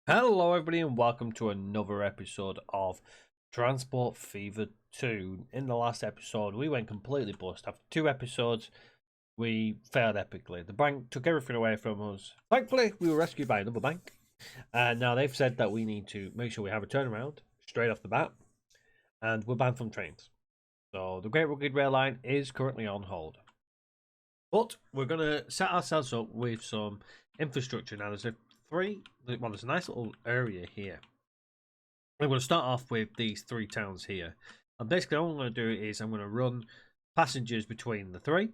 Hello, everybody, and welcome to another episode of Transport Fever 2. In the last episode, we went completely bust. After 2 episodes, we failed epically. The bank took everything away from us. Thankfully, we were rescued by another bank. And now they've said that we need to make sure we have a turnaround straight off the bat, and we're banned from trains. So the Great Rugged Rail Line is currently on hold. But we're going to set ourselves up with some infrastructure. Now, there's a nice little area here. I'm going to start off with these 3 towns here. And basically, all I'm going to do is I'm going to run passengers between the 3.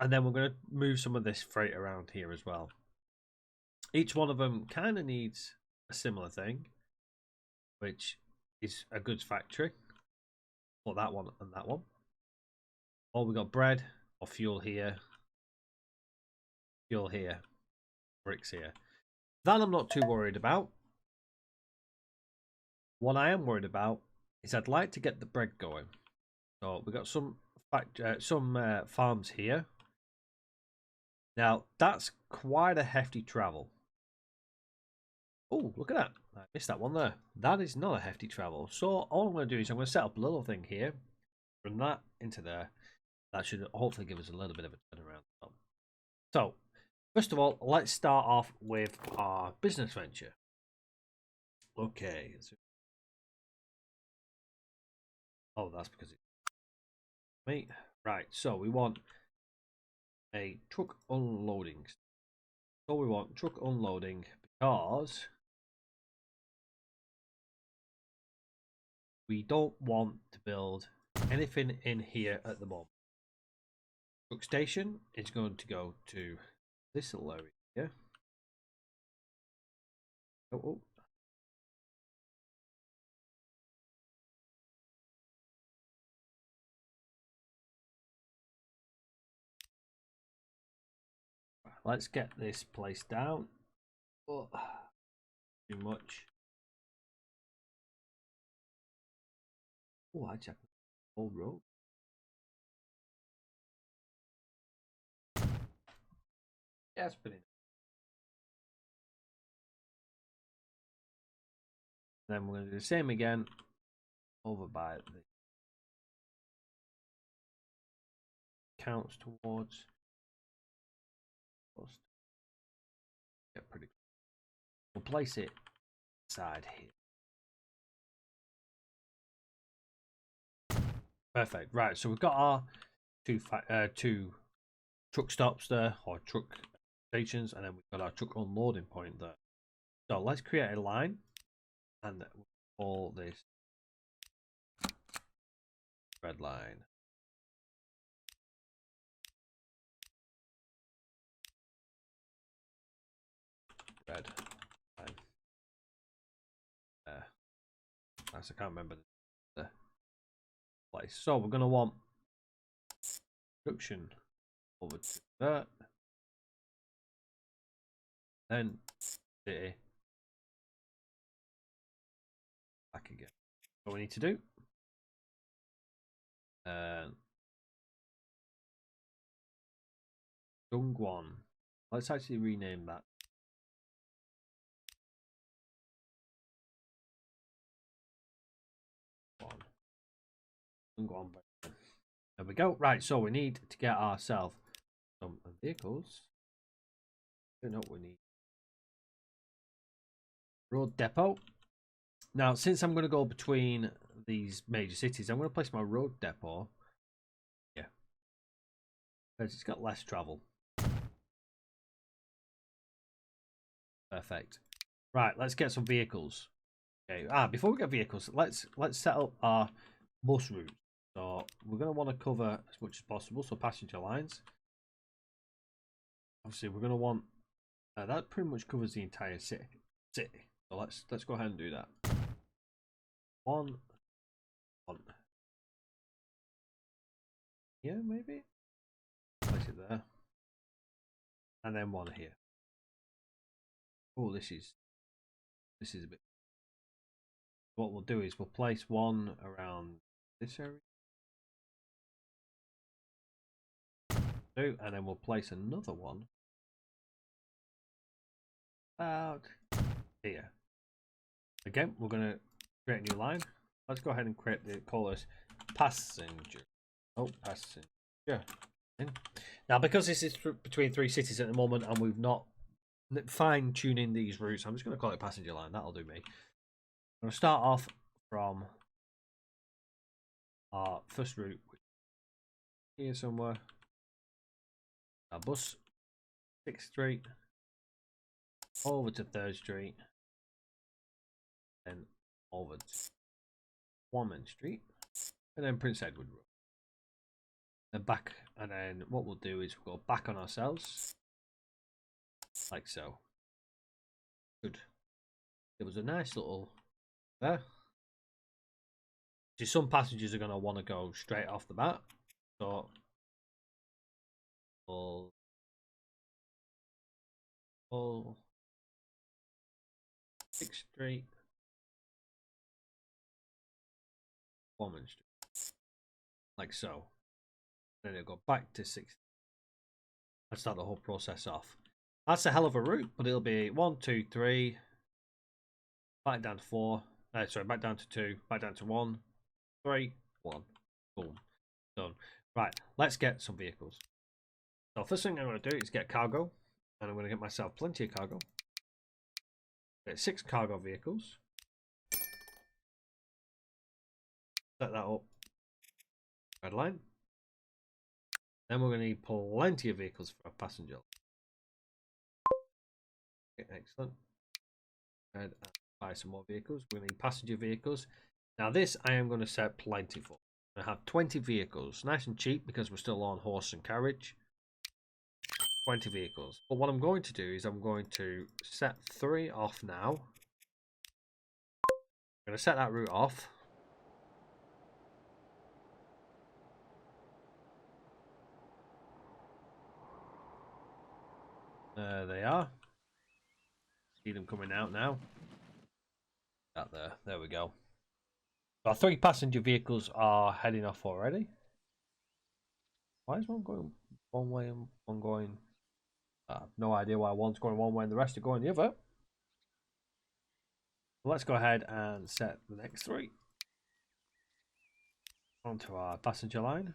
And then we're going to move some of this freight around here as well. Each one of them kind of needs a similar thing, which is a goods factory. For that one and that one. Or we got bread or fuel here. Fuel here. Bricks here. That I'm not too worried about. What I am worried about is I'd like to get the bread going. So we've got some farms here. Now that's quite a hefty travel. Oh, look at that! I missed that one there. That is not a hefty travel. So all I'm going to do is I'm going to set up a little thing here, run that into there. That should hopefully give us a little bit of a turnaround. So first of all, let's start off with our business venture. Okay. Oh, that's because it's me. Right, so we want a truck unloading. So we want truck unloading because we don't want to build anything in here at the moment. Truck station is going to go to this little area here. Oh. Let's get this place down. Oh, too much. Oh, I checked the whole road. Yeah, it's pretty nice. Then we're going to do the same again over by the counts towards. Get pretty. We'll place it inside here. Perfect. Right, so we've got our two truck stops there, or truck stations, and then we've got our truck unloading point there. So let's create a line, and we'll call this red line. Red line. There. I can't remember the place. So we're going to want production over to that. Then city. Back again. What we need to do. Dongguan. Let's actually rename that. Dongguan. There we go. Right, so we need to get ourselves some vehicles. I don't know what we need. Road depot. Now, since I'm going to go between these major cities, I'm going to place my road depot. Yeah. Because it's got less travel. Perfect. Right, let's get some vehicles. Okay. Before we get vehicles, let's set up our bus routes. So we're going to want to cover as much as possible. So passenger lines. Obviously, we're going to want that pretty much covers the entire city. So let's go ahead and do that. One. Yeah, maybe. Place it there, and then one here. Oh, this is a bit. What we'll do is we'll place one around this area. And then we'll place another one about here. Again, we're going to create a new line. Let's go ahead and call this passenger. Oh, passenger. Now, because this is between 3 cities at the moment, and we've not fine-tuning these routes, I'm just going to call it passenger line. That'll do me. I'm going to start off from our first route here somewhere. Our bus, 6th Street, over to 3rd Street, then over to Warman Street, and then Prince Edward Road. Then back, and then what we'll do is we'll go back on ourselves, like so. Good. It was a nice little there. See, some passengers are going to want to go straight off the bat, so we'll 6th Street, Warman Street, like so. Then it'll go back to 6th. Let's start the whole process off. That's a hell of a route, but it'll be 1, 2, 3, back down to 4. Sorry, back down to 2, back down to 1, 3, 1. Boom. Done. Right, let's get some vehicles. So first thing I'm going to do is get cargo, and I'm going to get myself plenty of cargo. Get 6 cargo vehicles. Set that up. Red line. Then we're going to need plenty of vehicles for a passenger. Okay, excellent. And buy some more vehicles. We're going to need passenger vehicles. Now this I am going to set plenty for. I have 20 vehicles. Nice and cheap because we're still on horse and carriage. 20 vehicles. But what I'm going to do is I'm going to set 3 off now. I'm going to set that route off. There they are. See them coming out now. Out there. There we go. Our 3 passenger vehicles are heading off already. Why is one going one way and one going? I have no idea why one's going one way and the rest are going the other. Let's go ahead and set the next 3 onto our passenger line.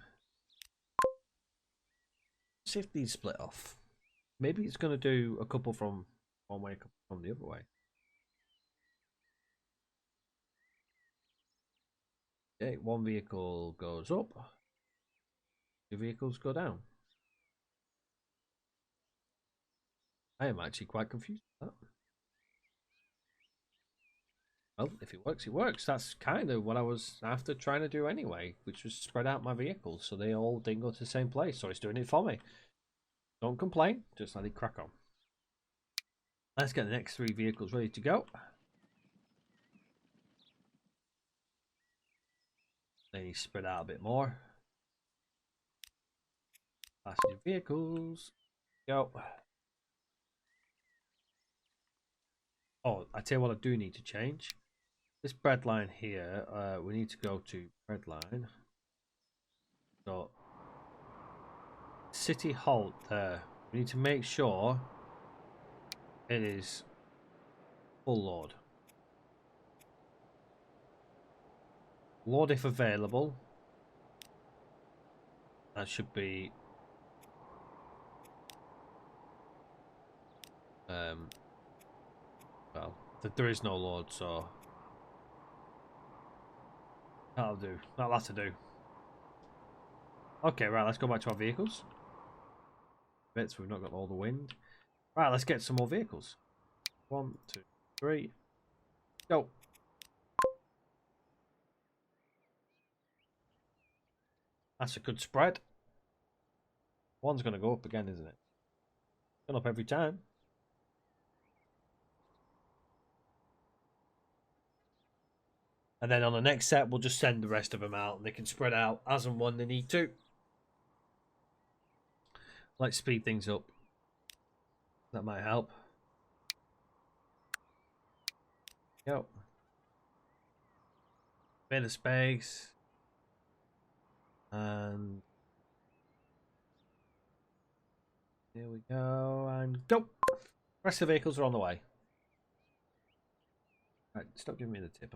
See if these split off. Maybe it's going to do a couple from one way, a couple from the other way. Okay, one vehicle goes up, 2 vehicles go down. I am actually quite confused with that. Well, if it works, it works. That's kind of what I was after trying to do anyway, which was spread out my vehicles so they all didn't go to the same place. So it's doing it for me. Don't complain, just let it crack on. Let's get the next 3 vehicles ready to go. They need to spread out a bit more. Passenger vehicles. Go. Oh, I tell you what I do need to change. This bread line here, we need to go to bread line. So, City Halt there. We need to make sure it is full load. Load if available. That should be well, there is no load, so that'll do. That'll have to do. Okay, right, let's go back to our vehicles. Bits, we've not got all the wind. Right, let's get some more vehicles. 1, 2, 3. Go. That's a good spread. One's going to go up again, isn't it? Going up every time. And then on the next set, we'll just send the rest of them out and they can spread out as and when they need to. Let's speed things up. That might help. Go. Bit of space. And here we go. And go. Rest of the vehicles are on the way. Right, stop giving me the tip.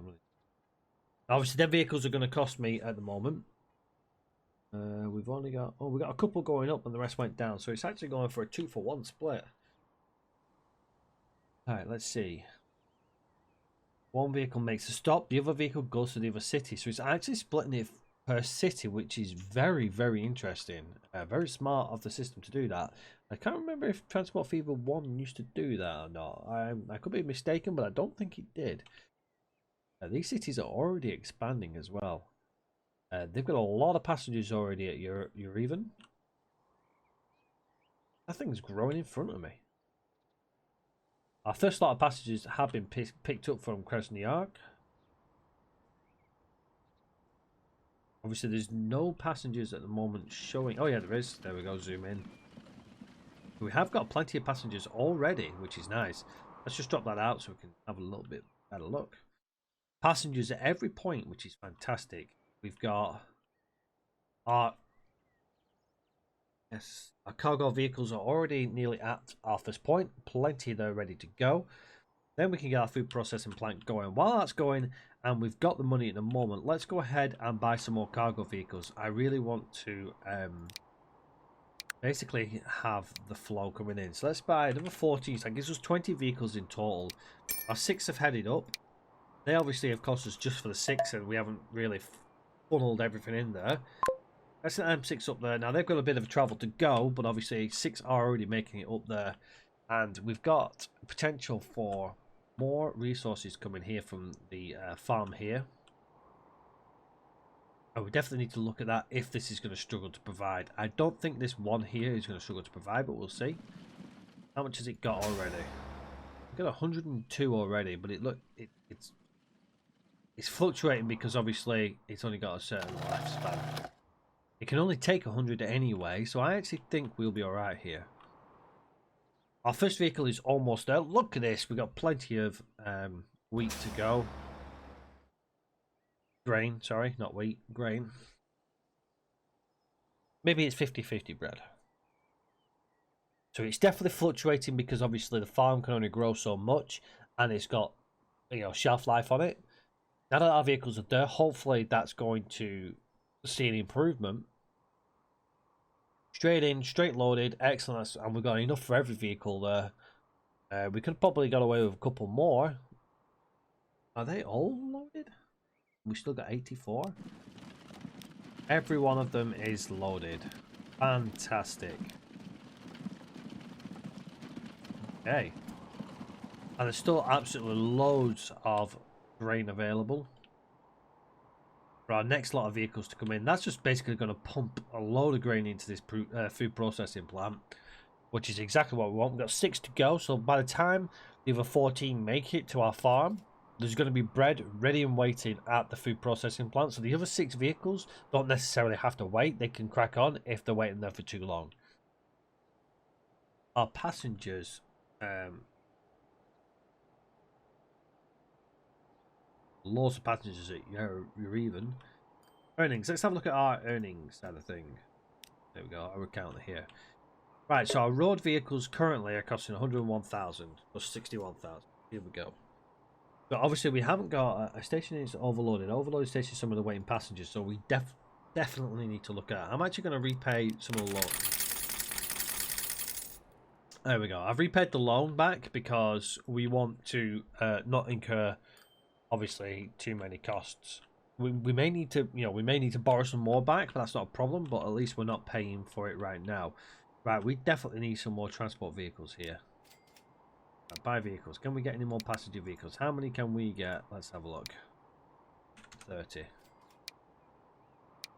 Obviously, their vehicles are going to cost me at the moment. We've only got we got a couple going up and the rest went down, so it's actually going for a 2-for-1 split. All right, let's see. One vehicle makes a stop, the other vehicle goes to the other city, so it's actually splitting it per city, which is very, very interesting. Very smart of the system to do that. I can't remember if Transport Fever 1 used to do that or not. I could be mistaken, but I don't think it did. These cities are already expanding as well. They've got a lot of passengers already at Yerevan. That thing's growing in front of me. Our first lot of passengers have been picked up from Krasnoyarsk. Obviously, there's no passengers at the moment showing. Oh, yeah, there is. There we go, zoom in. We have got plenty of passengers already, which is nice. Let's just drop that out so we can have a little bit better look. Passengers at every point, which is fantastic. We've got our cargo vehicles are already nearly at our first point. Plenty there ready to go. Then we can get our food processing plant going. While that's going, and we've got the money at the moment, let's go ahead and buy some more cargo vehicles. I really want to basically have the flow coming in. So let's buy another 14. So that gives us 20 vehicles in total. Our 6 have headed up. They obviously have cost us just for the 6, and we haven't really funneled everything in there. Let's set M6 up there. Now, they've got a bit of a travel to go, but obviously 6 are already making it up there. And we've got potential for more resources coming here from the farm here. And we definitely need to look at that if this is going to struggle to provide. I don't think this one here is going to struggle to provide, but we'll see. How much has it got already? We've got 102 already, but it's fluctuating because obviously it's only got a certain lifespan. It can only take 100 anyway, so I actually think we'll be alright here. Our first vehicle is almost there. Look at this. We've got plenty of wheat to go. Grain, sorry, not wheat. Grain. Maybe it's 50-50 bread. So it's definitely fluctuating because obviously the farm can only grow so much and it's got, shelf life on it. Now that our vehicles are there, hopefully that's going to see an improvement. Straight in, straight loaded, excellent, and we've got enough for every vehicle there. We could have probably got away with a couple more. Are they all loaded? We still got 84. Every one of them is loaded. Fantastic. Okay. And there's still absolutely loads of grain available for our next lot of vehicles to come in. That's just basically going to pump a load of grain into this food processing plant, which is exactly what we want. We've got 6 to go, so by the time the other 14 make it to our farm, there's going to be bread ready and waiting at the food processing plant. So the other 6 vehicles don't necessarily have to wait. They can crack on if they're waiting there for too long. Our passengers... lots of passengers at Yerevan. Earnings. Let's have a look at our earnings side of thing. There we go. Our account here. Right, so our road vehicles currently are costing 101,000 plus 61,000. Here we go. But obviously we haven't got a station is overloaded. Overloaded station is some of the waiting passengers, so we definitely need to look at. I'm actually going to repay some of the loan. There we go. I've repaid the loan back because we want to not incur obviously too many costs. We may need to, we may need to borrow some more back, but that's not a problem. But at least we're not paying for it right now. Right, we definitely need some more transport vehicles here. Right, buy vehicles. Can we get any more passenger vehicles? How many can we get? Let's have a look. 30.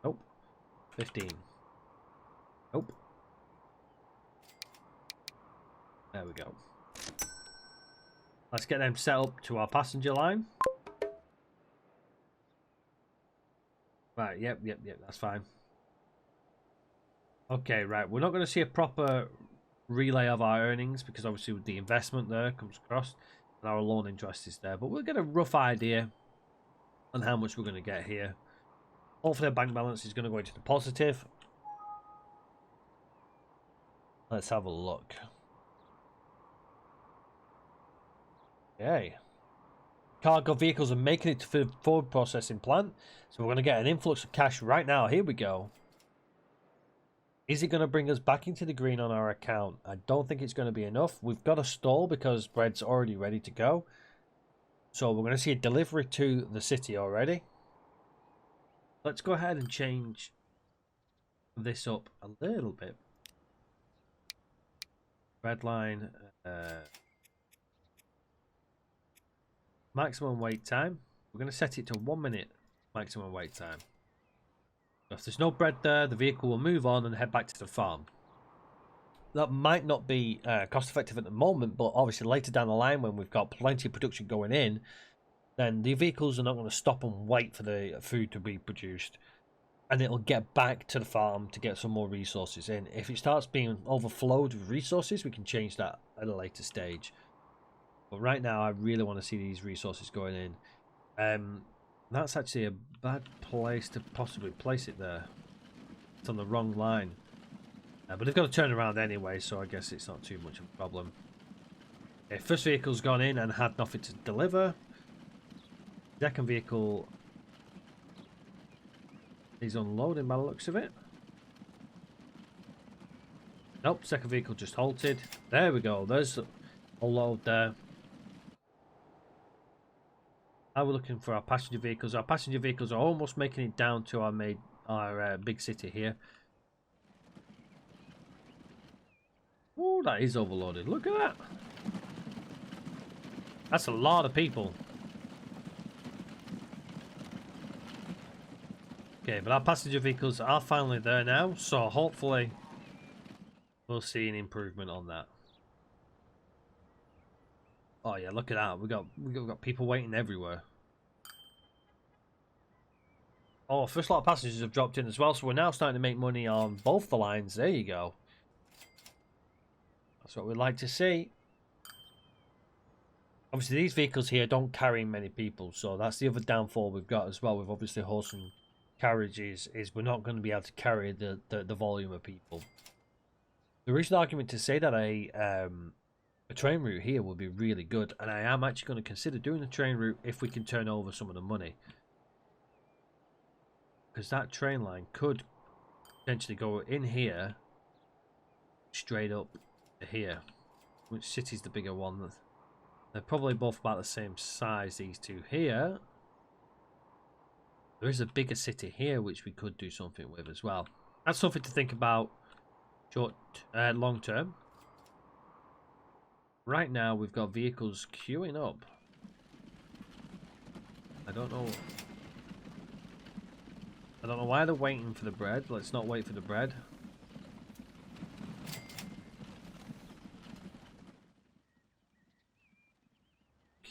Nope. 15. Nope. There we go. Let's get them set up to our passenger line. Right, yep, that's fine. Okay, right, we're not going to see a proper relay of our earnings because obviously with the investment there comes across and our loan interest is there, but we'll get a rough idea on how much we're going to get here. Hopefully our bank balance is going to go into the positive. Let's have a look. Okay. cargo vehicles are making it to the forward processing plant. So we're going to get an influx of cash right now. Here we go. Is it going to bring us back into the green on our account? I don't think it's going to be enough. We've got a stall because bread's already ready to go. So we're going to see a delivery to the city already. Let's go ahead and change this up a little bit. Red line. Maximum wait time. We're going to set it to 1 minute maximum wait time. If there's no bread there, the vehicle will move on and head back to the farm. That might not be cost effective at the moment, but obviously later down the line when we've got plenty of production going in, then the vehicles are not going to stop and wait for the food to be produced. And it'll get back to the farm to get some more resources in. If it starts being overflowed with resources, we can change that at a later stage. But right now, I really want to see these resources going in. That's actually a bad place to possibly place it there. It's on the wrong line. But they've got to turn around anyway, so I guess it's not too much of a problem. Okay, first vehicle's gone in and had nothing to deliver. Second vehicle is unloading by the looks of it. Nope, second vehicle just halted. There we go. There's a load there. Now we're looking for our passenger vehicles. Our passenger vehicles are almost making it down to our big city here. Oh, that is overloaded. Look at that. That's a lot of people. Okay, but our passenger vehicles are finally there now, so hopefully we'll see an improvement on that. Oh yeah, look at that. We've got people waiting everywhere. Oh, first lot of passengers have dropped in as well, so we're now starting to make money on both the lines. There you go. That's what we'd like to see. Obviously, these vehicles here don't carry many people, so that's the other downfall we've got as well with obviously horse and carriages, is we're not going to be able to carry the volume of people. There is an argument to say that a train route here will be really good, and I am actually going to consider doing a train route if we can turn over some of the money. Because that train line could potentially go in here, straight up to here. Which city's the bigger one? They're probably both about the same size, these two here. There is a bigger city here which we could do something with as well. That's something to think about long term. Right now we've got vehicles queuing up. I don't know why they're waiting for the bread. Let's not wait for the bread.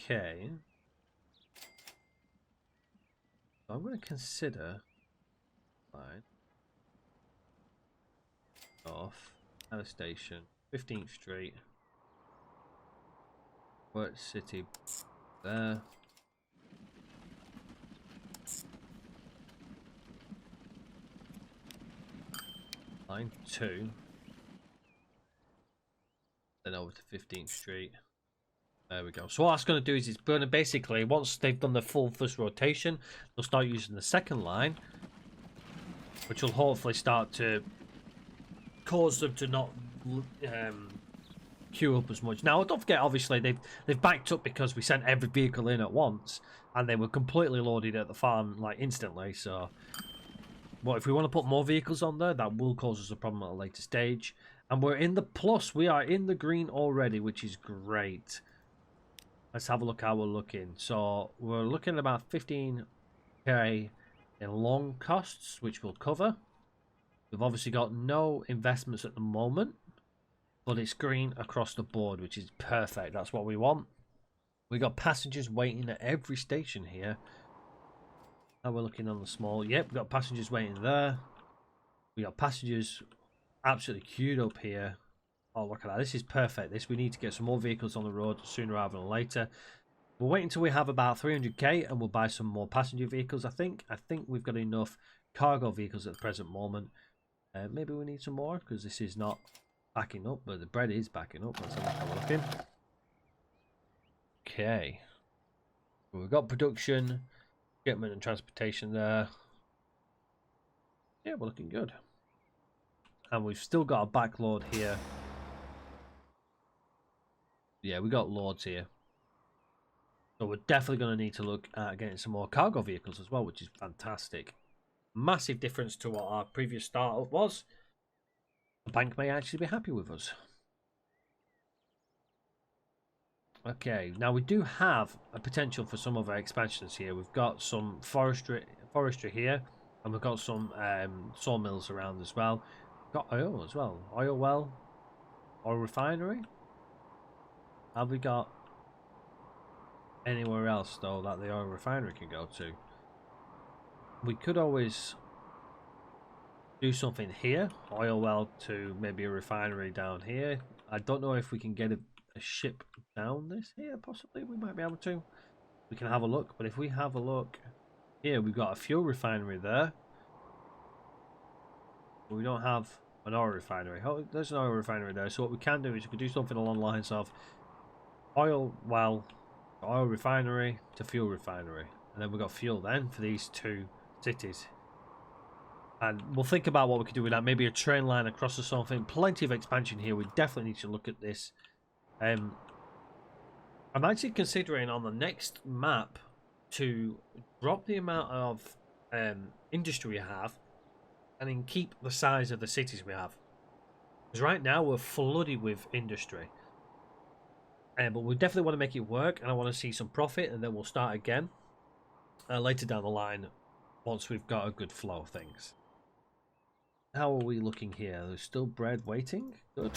Okay. So I'm going to consider line off at a station, 15th Street. Work City there. Line 2. Then over to 15th Street. There we go. So what that's going to do is it's going to basically, once they've done the full first rotation, they'll start using the second line, which will hopefully start to cause them to not queue up as much. Now, don't forget, obviously, they've backed up because we sent every vehicle in at once, and they were completely loaded at the farm, like, instantly, so... But if we want to put more vehicles on there, that will cause us a problem at a later stage. And we're in the plus. We are in the green already, which is great. Let's have a look how we're looking. So we're looking at about 15k in long costs, which we'll cover. We've obviously got no investments at the moment, but it's green across the board, which is perfect. That's what we want. We got passengers waiting at every station here. Now we're looking on the small. Yep, we've got passengers waiting there. We got passengers absolutely queued up here. Oh, look at that. This is perfect. We need to get some more vehicles on the road sooner rather than later. We'll wait until we have about 300k and we'll buy some more passenger vehicles, I think. I think we've got enough cargo vehicles at the present moment. Maybe we need some more because this is not backing up, but the bread is backing up. Let's have a look how we're looking. Okay. We've got production, shipment and transportation there. Yeah, we're looking good. And we've still got a backload here. Yeah, we got loads here. So we're definitely going to need to look at getting some more cargo vehicles as well, which is fantastic. Massive difference to what our previous startup was. The bank may actually be happy with us. Okay, now we do have a potential for some of our expansions here. We've got some forestry here, and we've got some sawmills around as well. We've got oil as well. Oil well, oil refinery. Have we got anywhere else though that the oil refinery can go to? We could always do something here. Oil well to maybe a refinery down here. I don't know if we can get a ship down this here. Possibly we might be able to. We can have a look. But if we have a look here, we've got a fuel refinery there. But we don't have an oil refinery. Oh, there's an oil refinery there. So what we can do is we could do something along the lines of oil well, oil refinery to fuel refinery. And then we've got fuel then for these two cities. And we'll think about what we could do with that. Maybe a train line across or something. Plenty of expansion here. We definitely need to look at this. I'm actually considering on the next map to drop the amount of industry we have and then keep the size of the cities we have. Because right now we're flooded with industry. But we definitely want to make it work, and I want to see some profit, and then we'll start again later down the line once we've got a good flow of things. How are we looking here? There's still bread waiting. Good.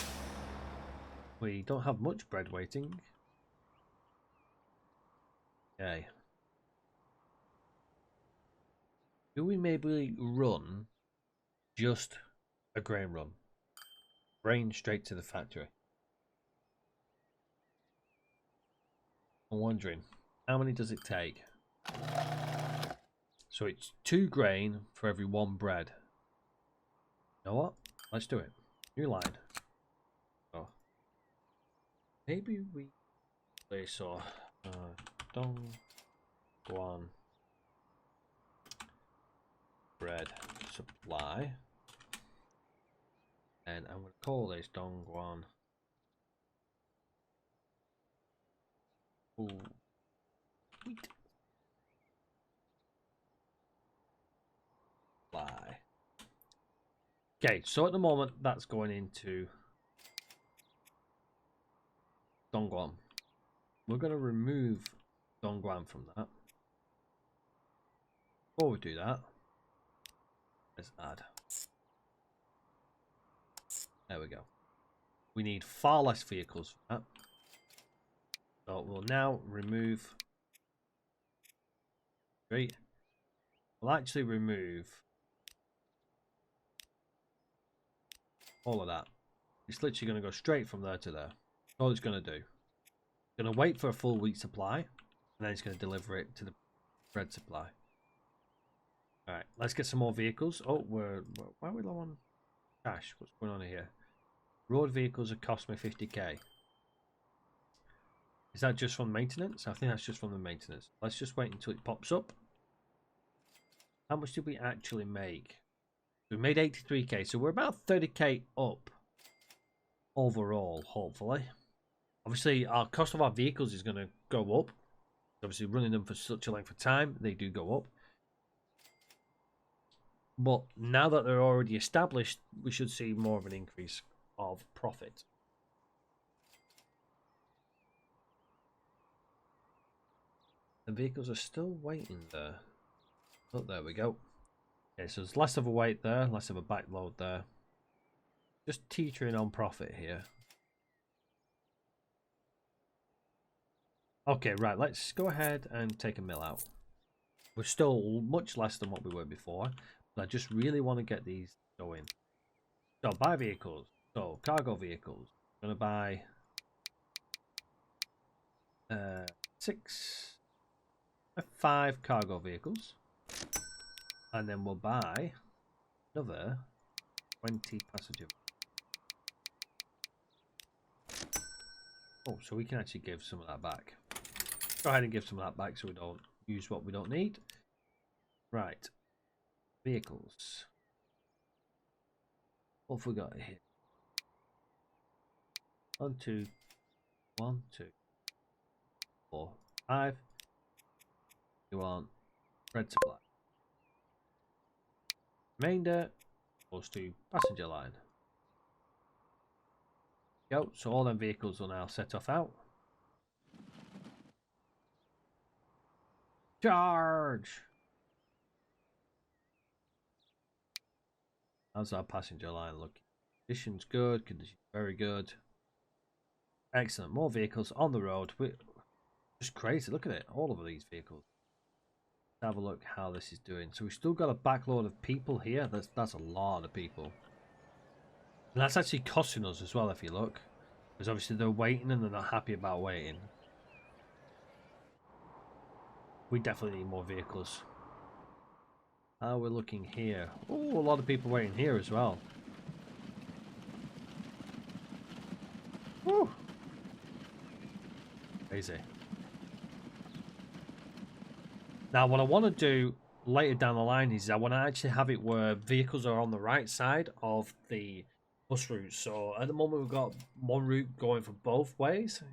We don't have much bread waiting. Okay. Do we maybe run just a grain run? Grain straight to the factory. I'm wondering, how many does it take? So it's 2 grain for every 1 bread. You know what? Let's do it. New line. Oh. Maybe we play so Dong Guan bread supply. And I'm going to call this Dongguan. Ooh. Sweet. Supply. Okay, so at the moment that's going into Dongguan. We're going to remove Dongguan from that. Before we do that, let's add. There we go. We need far less vehicles for that. So we'll now remove. Great. We'll actually remove all of that. It's literally going to go straight from there to there. That's all it's going to do. It's going to wait for a full week supply, and then it's going to deliver it to the bread supply. Alright, let's get some more vehicles. Oh, why are we low on cash? What's going on here? Road vehicles are cost me 50k. Is that just from maintenance? I think that's just from the maintenance. Let's just wait until it pops up. How much did we actually make? We made 83k, so we're about 30k up overall, hopefully. Obviously, our cost of our vehicles is going to go up. Obviously, running them for such a length of time, they do go up. But now that they're already established, we should see more of an increase of profit. The vehicles are still waiting there. Oh, there we go. Okay, so there's less of a wait there, less of a backload there. Just teetering on profit here. Okay, right, let's go ahead and take a mill out. We're still much less than what we were before, but I just really want to get these going. So, buy vehicles. So, cargo vehicles. I'm going to buy 5 cargo vehicles. And then we'll buy another 20 passenger. Oh, so we can actually give some of that back. Go ahead and give some of that back so we don't use what we don't need. Right. Vehicles. What have we got here? 1, 2, 1, 2, 4, 5. You want bread supply. Remainder goes to passenger line. Go. So all them vehicles will now set off out. Charge! How's our passenger line looking? Conditions good, conditions very good. Excellent. More vehicles on the road. Just crazy. Look at it. All of these vehicles. Let's have a look how this is doing. So we've still got a backload of people here. That's a lot of people. And that's actually costing us as well if you look. Because obviously they're waiting and they're not happy about waiting. We definitely need more vehicles. How we're looking here. Oh, a lot of people waiting here as well. Woo! Crazy. Now, what I want to do later down the line is I want to actually have it where vehicles are on the right side of the bus route. So at the moment we've got one route going for both ways.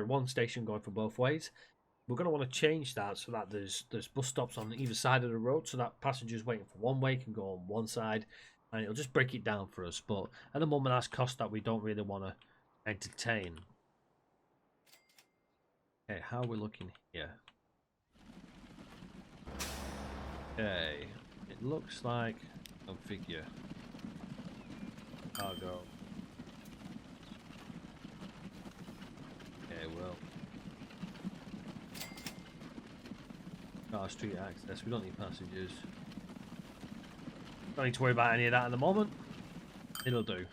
One station going for both ways. We're going to want to change that so that there's bus stops on either side of the road, so that passengers waiting for one way can go on one side, and it'll just break it down for us. But at the moment, that's cost that we don't really want to entertain. Okay, how are we looking here? Okay, it looks like configure cargo. Okay, well. Car street access. We don't need passengers. Don't need to worry about any of that at the moment. It'll do.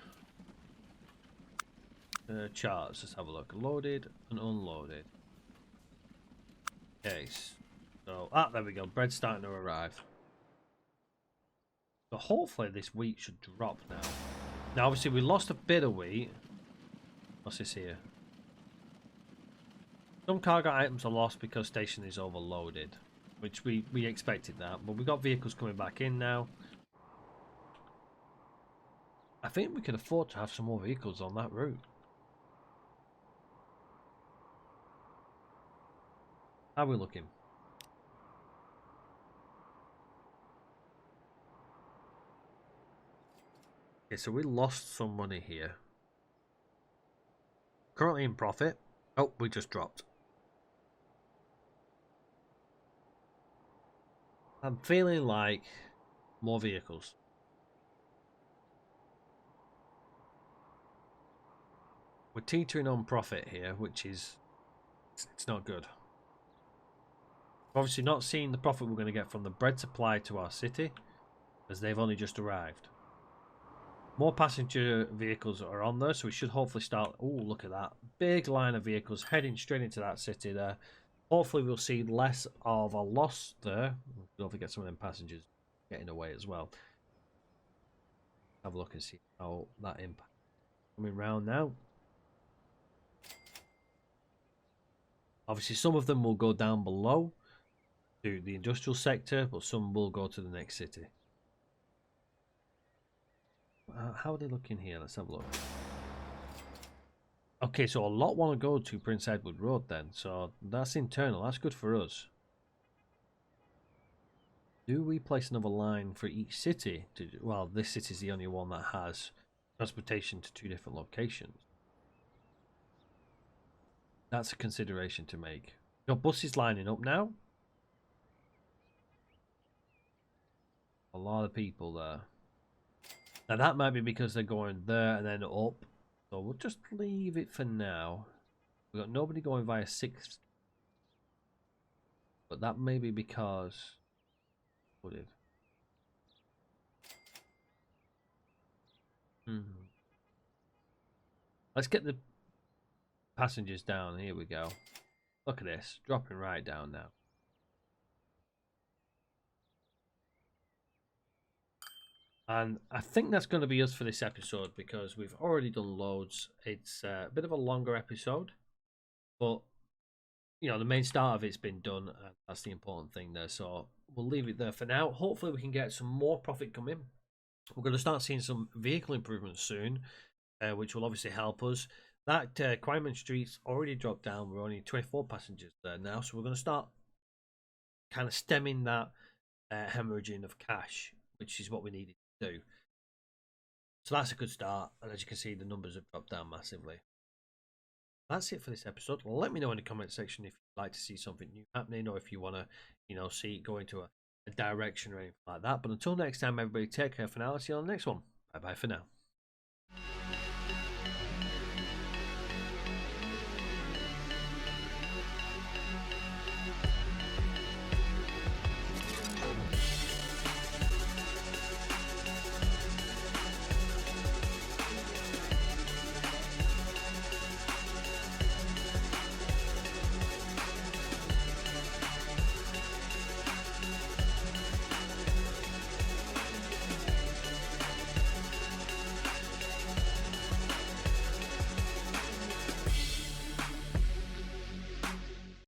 Charts. Let's have a look. Loaded and unloaded. Okay. So, there we go. Bread's starting to arrive. So hopefully this wheat should drop now. Now, obviously, we lost a bit of wheat. What's this here? Some cargo items are lost because station is overloaded. Which we expected that, but we've got vehicles coming back in now. I think we can afford to have some more vehicles on that route. How are we looking? Okay, so we lost some money here. Currently in profit. Oh, we just dropped. I'm feeling like more vehicles. We're teetering on profit here, which is it's not good. Obviously not seeing the profit we're going to get from the bread supply to our city, as they've only just arrived. More passenger vehicles are on there, so we should hopefully start. Oh, look at that big line of vehicles heading straight into that city there. Hopefully we'll see less of a loss there. Don't forget some of them passengers getting away as well. Have a look and see how that impact coming round now. Obviously some of them will go down below to the industrial sector, but some will go to the next city. How are they looking here? Let's have a look. Okay, so a lot want to go to Prince Edward Road then, so that's internal. That's good for us. Do we place another line for each city? Well, this city is the only one that has transportation to 2 different locations. That's a consideration to make. Your bus is lining up now. A lot of people there. Now that might be because they're going there and then up. So we'll just leave it for now. We've got nobody going via 6th. But that may be because... What did? Let's get the passengers down. Here we go. Look at this. Dropping right down now. And I think that's going to be us for this episode because we've already done loads. It's a bit of a longer episode, but the main start of it's been done, and that's the important thing there. So we'll leave it there for now. Hopefully, we can get some more profit coming. We're going to start seeing some vehicle improvements soon, which will obviously help us. That Quinman Street's already dropped down. We're only 24 passengers there now, so we're going to start kind of stemming that hemorrhaging of cash, which is what we needed to do. So that's a good start, and as you can see, the numbers have dropped down massively. That's it for this episode. Let me know in the comment section if you'd like to see something new happening, or if you want to, see it go into a direction or anything like that. But until next time, everybody, take care for now. I'll see you on the next one. Bye bye for now.